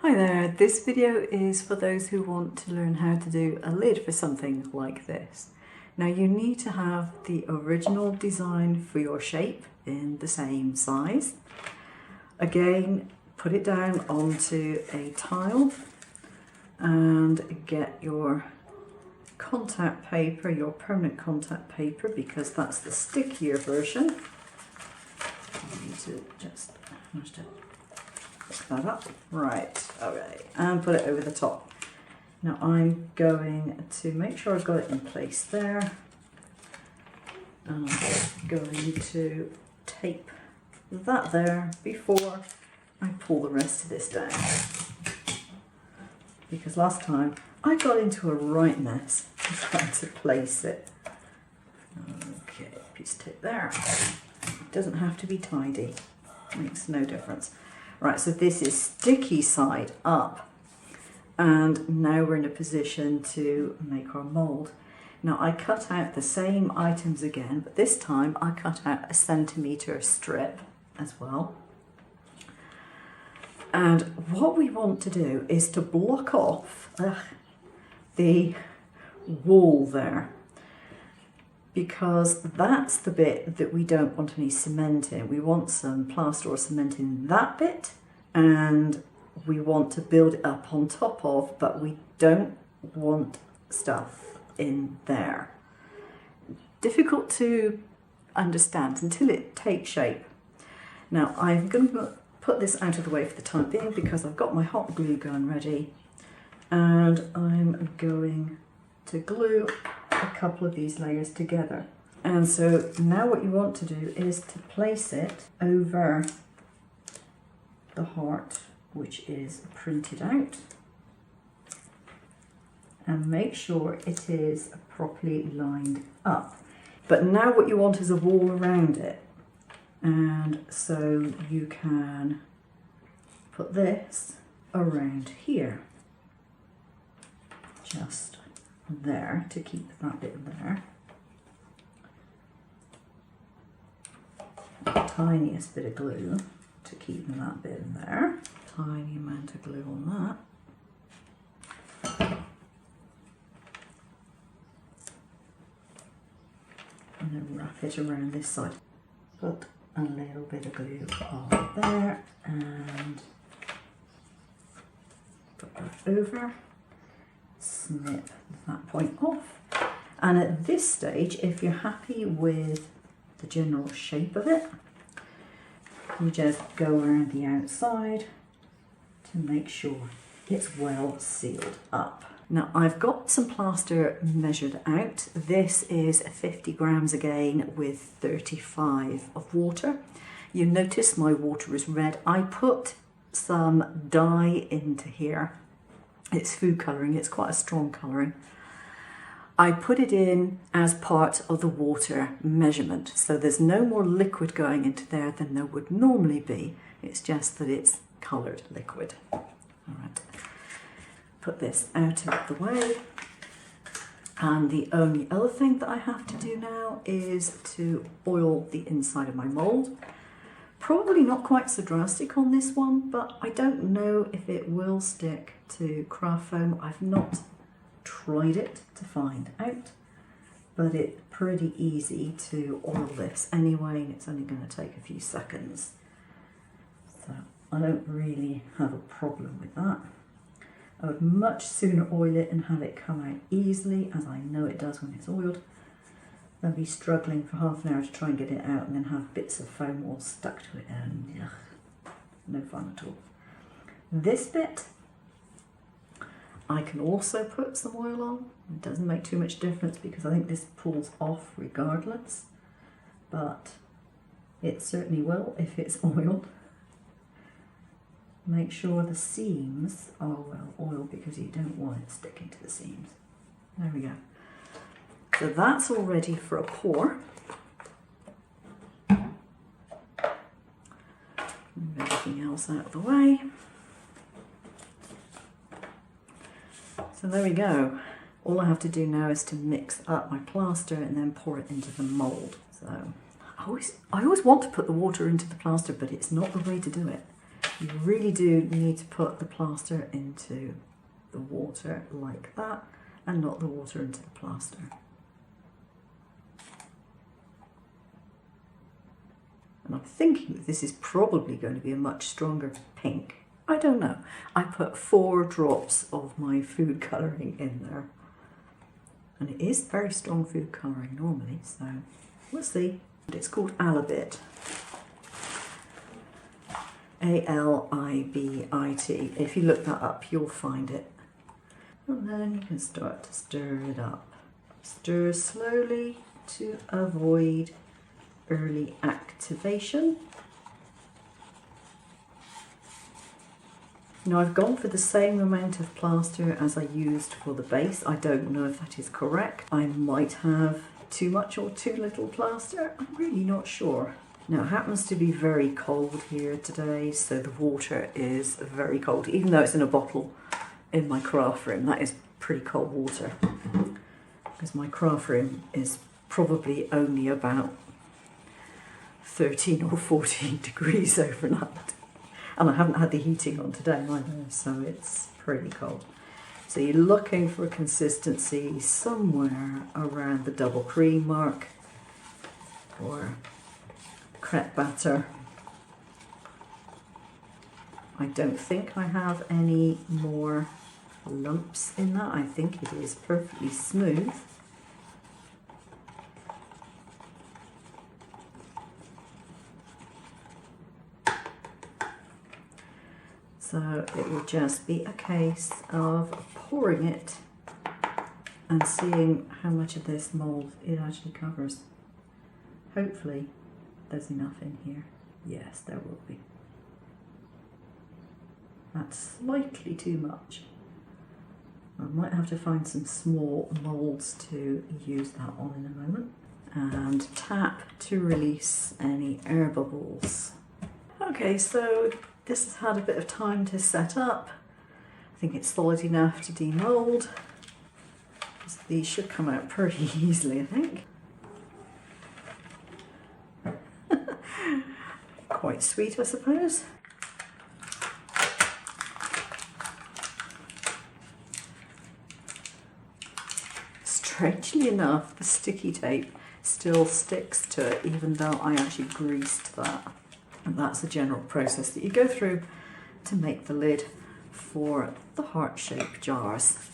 Hi there, this video is for those who want to learn how to do a lid for something like this. Now you need to have the original design for your shape in the same size. Again, put it down onto a tile and get your contact paper, your permanent contact paper, because that's the stickier version. You need to just pick that up. Right, okay, and put it over the top. Now I'm going to make sure I've got it in place there. And I'm going to tape that there before I pull the rest of this down. Because last time I got into a right mess trying to place it. Okay, piece of tape there. It doesn't have to be tidy, makes no difference. Right, so this is sticky side up, and now we're in a position to make our mould. Now I cut out the same items again, but this time I cut out a 1cm strip as well. And what we want to do is to block off the wall there, because that's the bit that we don't want any cement in. We want some plaster or cement in that bit, and we want to build it up on top of, but we don't want stuff in there. Difficult to understand until it takes shape. Now I'm going to put this out of the way for the time being because I've got my hot glue gun ready, and I'm going to glue a couple of these layers together. And so now what you want to do is to place it over the heart, which is printed out, and make sure it is properly lined up. But now what you want is a wall around it, and so you can put this around here, just there, to keep that bit there. Tiniest bit of glue to keep that bit in there. Tiny amount of glue on that. And then wrap it around this side. Put a little bit of glue on there and put that over. Snip that point off, and at this stage, if you're happy with the general shape of it, you just go around the outside to make sure it's well sealed up. Now I've got some plaster measured out. This is 50 grams again with 35 of water. You notice my water is red. I put some dye into here. It's food colouring, it's quite a strong colouring. I put it in as part of the water measurement, so there's no more liquid going into there than there would normally be. It's just that it's coloured liquid. All right, put this out of the way. And the only other thing that I have to do now is to oil the inside of my mould. Probably not quite so drastic on this one, but I don't know if it will stick to craft foam. I've not tried it to find out, but it's pretty easy to oil this anyway, and it's only going to take a few seconds. So I don't really have a problem with that. I would much sooner oil it and have it come out easily, as I know it does when it's oiled, than be struggling for half an hour to try and get it out and then have bits of foam all stuck to it, and no fun at all. This bit I can also put some oil on. It doesn't make too much difference because I think this pulls off regardless, but it certainly will if it's oiled. Make sure the seams are well oiled because you don't want it sticking to the seams. There we go. So that's all ready for a pour. Move everything else out of the way. So there we go. All I have to do now is to mix up my plaster and then pour it into the mould. So I always want to put the water into the plaster, but it's not the way to do it. You really do need to put the plaster into the water like that and not the water into the plaster. And I'm thinking that this is probably going to be a much stronger pink. I don't know. I put 4 drops of my food colouring in there. And it is very strong food colouring normally, so we'll see. It's called Alabit. A-L-I-B-I-T. If you look that up, you'll find it. And then you can start to stir it up. Stir slowly to avoid early activation. Now I've gone for the same amount of plaster as I used for the base. I don't know if that is correct. I might have too much or too little plaster. I'm really not sure. Now it happens to be very cold here today, so the water is very cold. Even though it's in a bottle in my craft room, that is pretty cold water. Because my craft room is probably only about 13 or 14 degrees overnight. And I haven't had the heating on today either, so it's pretty cold. So you're looking for a consistency somewhere around the double cream mark or crepe batter. I don't think I have any more lumps in that. I think it is perfectly smooth. So it will just be a case of pouring it and seeing how much of this mould it actually covers. Hopefully there's enough in here. Yes, there will be. That's slightly too much. I might have to find some small moulds to use that on in a moment. And tap to release any air bubbles. Okay, so this has had a bit of time to set up. I think it's solid enough to demould. These should come out pretty easily, I think. Quite sweet, I suppose. Strangely enough, the sticky tape still sticks to it, even though I actually greased that. And that's the general process that you go through to make the lid for the heart-shaped jars.